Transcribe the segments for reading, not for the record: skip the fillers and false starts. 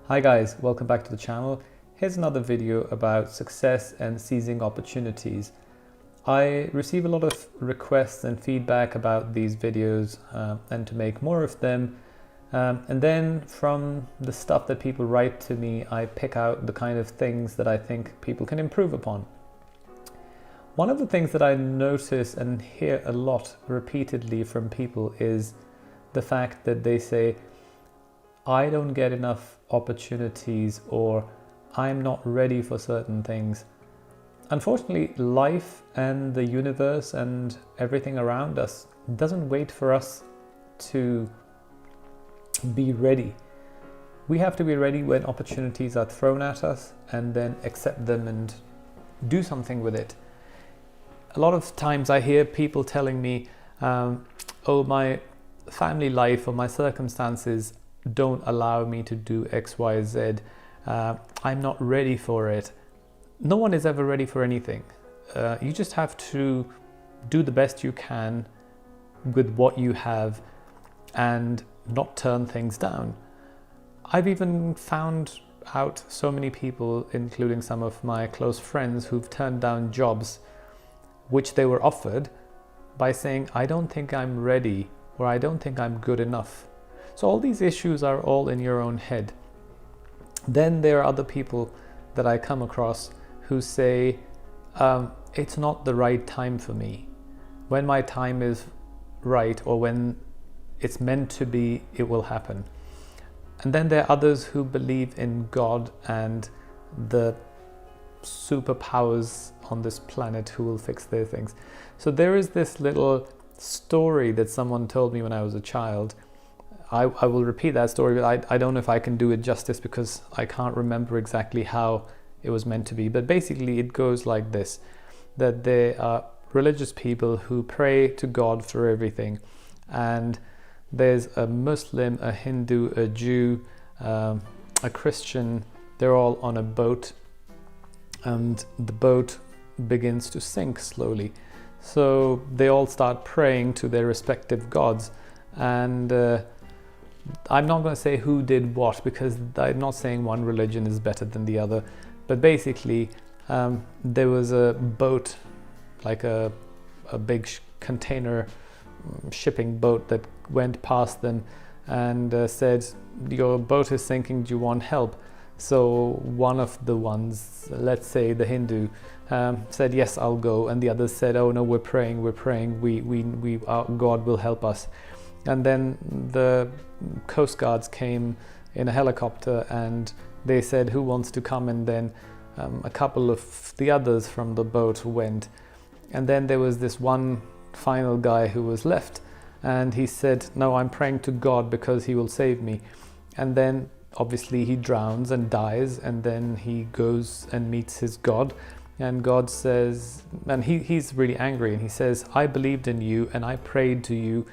Hi guys, welcome back to the channel. Here's another video about success and seizing opportunities. I receive a lot of requests and feedback about these videos and to make more of them. And then from the stuff that people write to me, I pick out the kind of things that I think people can improve upon. One of the things that I notice and hear a lot repeatedly from people is the fact that they say, I don't get enough opportunities, or I'm not ready for certain things. Unfortunately, life and the universe and everything around us doesn't wait for us to be ready. We have to be ready when opportunities are thrown at us and then accept them and do something with it. A lot of times I hear people telling me, oh, my family life or my circumstances don't allow me to do X, Y, Z. I'm not ready for it. No one is ever ready for anything. You just have to do the best you can with what you have and not turn things down. I've even found out so many people, including some of my close friends, who've turned down jobs which they were offered by saying, I don't think I'm ready, or I don't think I'm good enough. So all these issues are all in your own head. Then there are other people that I come across who say, it's not the right time for me. When my time is right, or when it's meant to be, it will happen. And then there are others who believe in God and the superpowers on this planet who will fix their things. So there is this little story that someone told me when I was a child. I will repeat that story, but I don't know if I can do it justice because I can't remember exactly how it was meant to be. But basically it goes like this, that there are religious people who pray to God for everything. And there's a Muslim, a Hindu, a Jew, a Christian. They're all on a boat, and the boat begins to sink slowly. So they all start praying to their respective gods. And I'm not going to say who did what, because I'm not saying one religion is better than the other. But basically, there was a boat, like a big container shipping boat that went past them and said, your boat is sinking, do you want help? So one of the ones, let's say the Hindu, said, yes, I'll go. And the others said, oh no, we're praying, our God will help us. And then the Coast Guards came in a helicopter and they said, who wants to come? And then a couple of the others from the boat went. And then there was this one final guy who was left, and he said, no, I'm praying to God because he will save me. And then obviously he drowns and dies, and then he goes and meets his God. And God says, and he's really angry, and he says, I believed in you and I prayed to you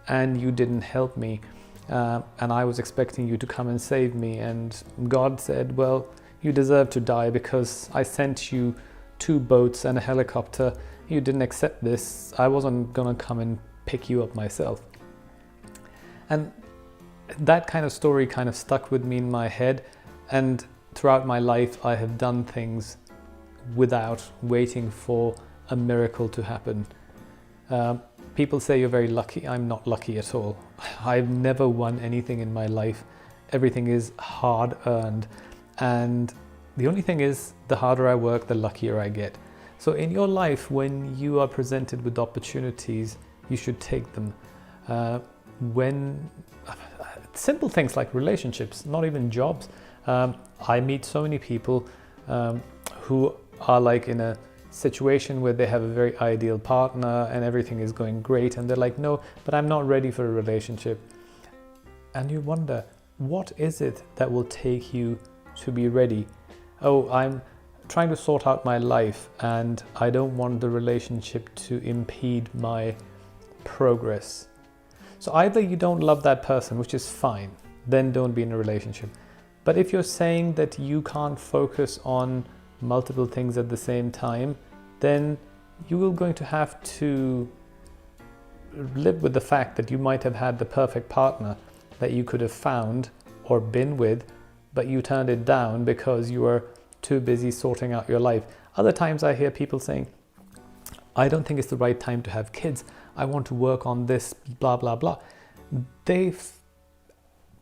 and you didn't help me, and I was expecting you to come and save me. And God said, well, you deserve to die because I sent you 2 boats and a helicopter. You didn't accept this. I wasn't gonna come and pick you up myself. And that kind of story kind of stuck with me in my head, and throughout my life I have done things without waiting for a miracle to happen. People say you're very lucky. I'm not lucky at all. I've never won anything in my life. Everything is hard earned. And the only thing is, the harder I work, the luckier I get. So in your life, when you are presented with opportunities, you should take them. Simple things like relationships, not even jobs. I meet so many people who are like in a situation where they have a very ideal partner and everything is going great, and they're like, no, but I'm not ready for a relationship. And you wonder, what is it that will take you to be ready? Oh, I'm trying to sort out my life and I don't want the relationship to impede my progress. So either you don't love that person, which is fine, then don't be in a relationship. But if you're saying that you can't focus on multiple things at the same time, then you are going to have to live with the fact that you might have had the perfect partner that you could have found or been with, but you turned it down because you were too busy sorting out your life. Other times I hear people saying, I don't think it's the right time to have kids. I want to work on this, blah, blah, blah. They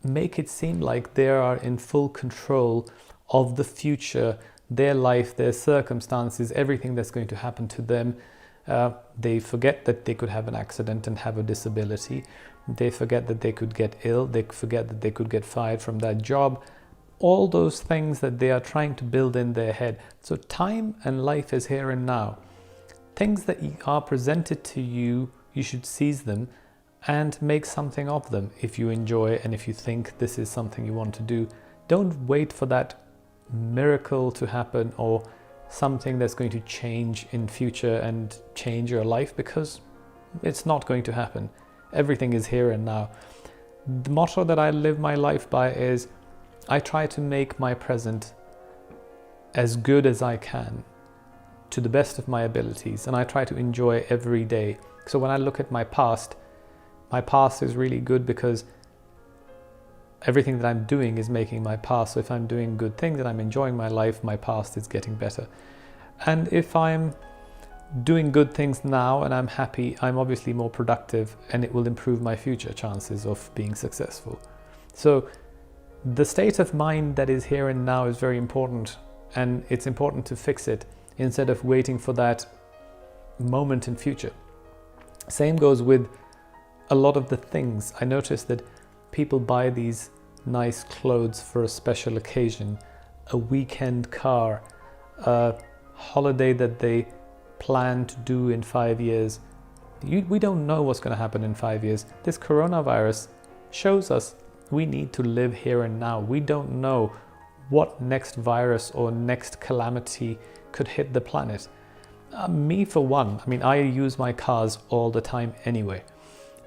make it seem like they are in full control of the future, their life, their circumstances, everything that's going to happen to them. They forget that they could have an accident and have a disability. They forget that they could get ill. They forget that they could get fired from that job. All those things that they are trying to build in their head. So time and life is here and now. Things that are presented to you, you should seize them and make something of them if you enjoy and if you think this is something you want to do. Don't wait for that miracle to happen or something that's going to change in future and change your life, because it's not going to happen. Everything is here and now. The motto that I live my life by is I try to make my present as good as I can to the best of my abilities, and I try to enjoy every day. So when I look at my past is really good because everything that I'm doing is making my past. So if I'm doing good things and I'm enjoying my life, my past is getting better. And if I'm doing good things now and I'm happy, I'm obviously more productive, and it will improve my future chances of being successful. So the state of mind that is here and now is very important, and it's important to fix it instead of waiting for that moment in future. Same goes with a lot of the things. I noticed that people buy these nice clothes for a special occasion, a weekend car, a holiday that they plan to do in 5 years. We don't know what's going to happen in 5 years. This coronavirus shows us we need to live here and now. We don't know what next virus or next calamity could hit the planet. Me for one, I use my cars all the time anyway.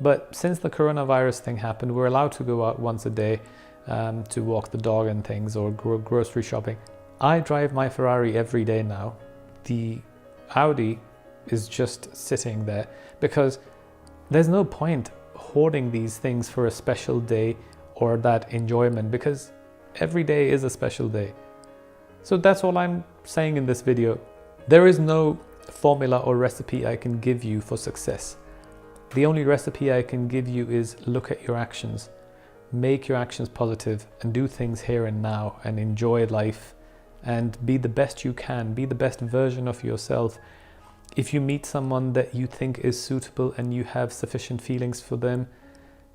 But since the coronavirus thing happened, we're allowed to go out once a day to walk the dog and things, or grocery shopping. I drive my Ferrari every day now. The Audi is just sitting there because there's no point hoarding these things for a special day or that enjoyment, because every day is a special day. So that's all I'm saying in this video. There is no formula or recipe I can give you for success. The only recipe I can give you is look at your actions, make your actions positive, and do things here and now, and enjoy life, and be the best you can, be the best version of yourself. If you meet someone that you think is suitable and you have sufficient feelings for them,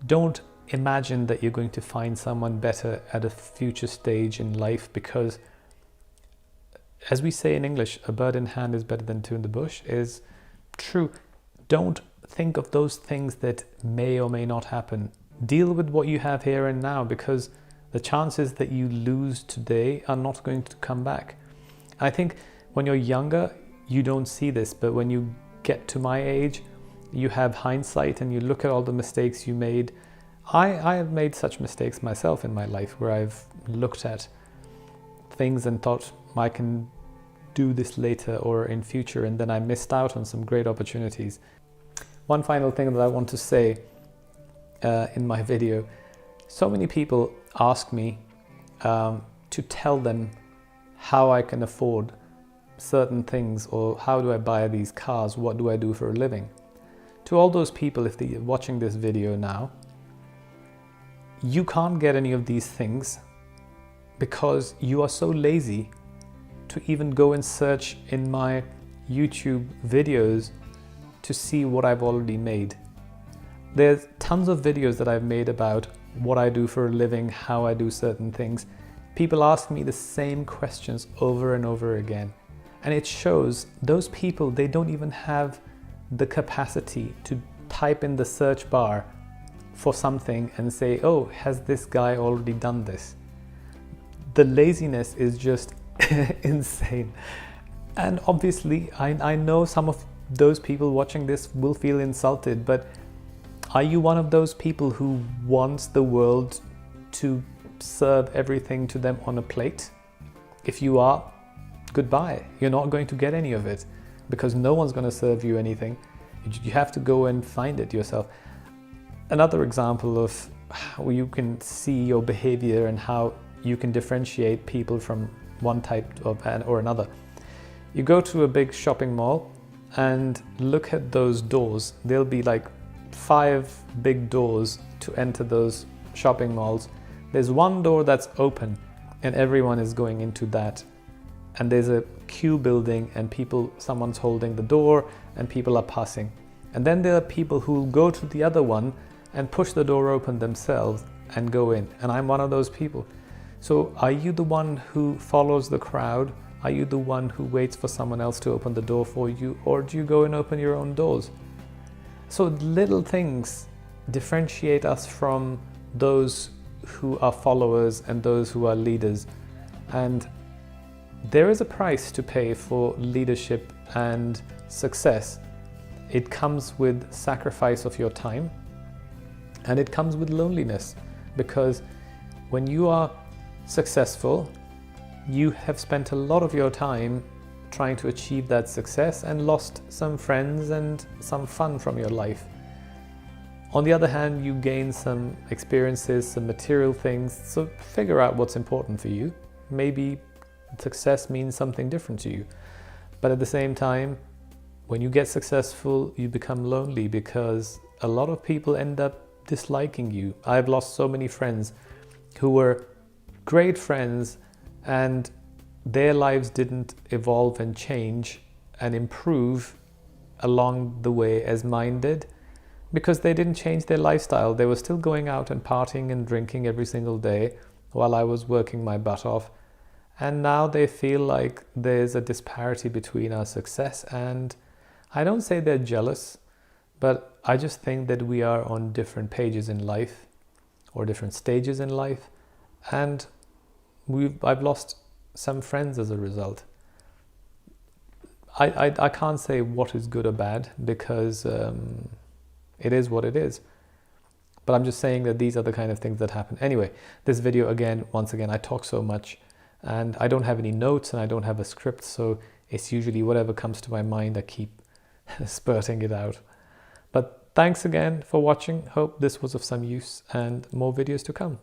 don't imagine that you're going to find someone better at a future stage in life, because as we say in English, a bird in hand is better than two in the bush is true. Don't think of those things that may or may not happen. Deal with what you have here and now, because the chances that you lose today are not going to come back. I think when you're younger, you don't see this, but when you get to my age, you have hindsight and you look at all the mistakes you made. I have made such mistakes myself in my life, where I've looked at things and thought I can do this later or in future, and then I missed out on some great opportunities. One final thing that I want to say in my video, so many people ask me to tell them how I can afford certain things, or how do I buy these cars, what do I do for a living. To all those people, if they're watching this video now, you can't get any of these things because you are so lazy to even go and search in my YouTube videos to see what I've already made. There's tons of videos that I've made about what I do for a living, how I do certain things. People ask me the same questions over and over again. And it shows those people, they don't even have the capacity to type in the search bar for something and say, oh, has this guy already done this? The laziness is just insane. And obviously, I know some of those people watching this will feel insulted, but are you one of those people who wants the world to serve everything to them on a plate? If you are, goodbye. You're not going to get any of it, because no one's going to serve you anything. You have to go and find it yourself. Another example of how you can see your behavior and how you can differentiate people from one type or another. You go to a big shopping mall and look at those doors. There'll be like 5 big doors to enter those shopping malls. There's one door that's open and everyone is going into that. And there's a queue building and someone's holding the door and people are passing. And then there are people who go to the other one and push the door open themselves and go in. And I'm one of those people. So are you the one who follows the crowd? Are you the one who waits for someone else to open the door for you? Or do you go and open your own doors? So little things differentiate us from those who are followers and those who are leaders. And there is a price to pay for leadership and success. It comes with sacrifice of your time, and it comes with loneliness, because when you are successful, you have spent a lot of your time trying to achieve that success and lost some friends and some fun from your life. On the other hand, you gain some experiences, some material things, so figure out what's important for you. Maybe success means something different to you. But at the same time, when you get successful, you become lonely because a lot of people end up disliking you. I've lost so many friends who were great friends and their lives didn't evolve and change and improve along the way as mine did, because they didn't change their lifestyle. They were still going out and partying and drinking every single day while I was working my butt off. And now they feel like there's a disparity between our success, and I don't say they're jealous, but I just think that we are on different pages in life or different stages in life, and I've lost some friends as a result. I can't say what is good or bad, because it is what it is. But I'm just saying that these are the kind of things that happen. Anyway, this video once again, I talk so much and I don't have any notes and I don't have a script, so it's usually whatever comes to my mind, I keep spurting it out. But thanks again for watching. Hope this was of some use, and more videos to come.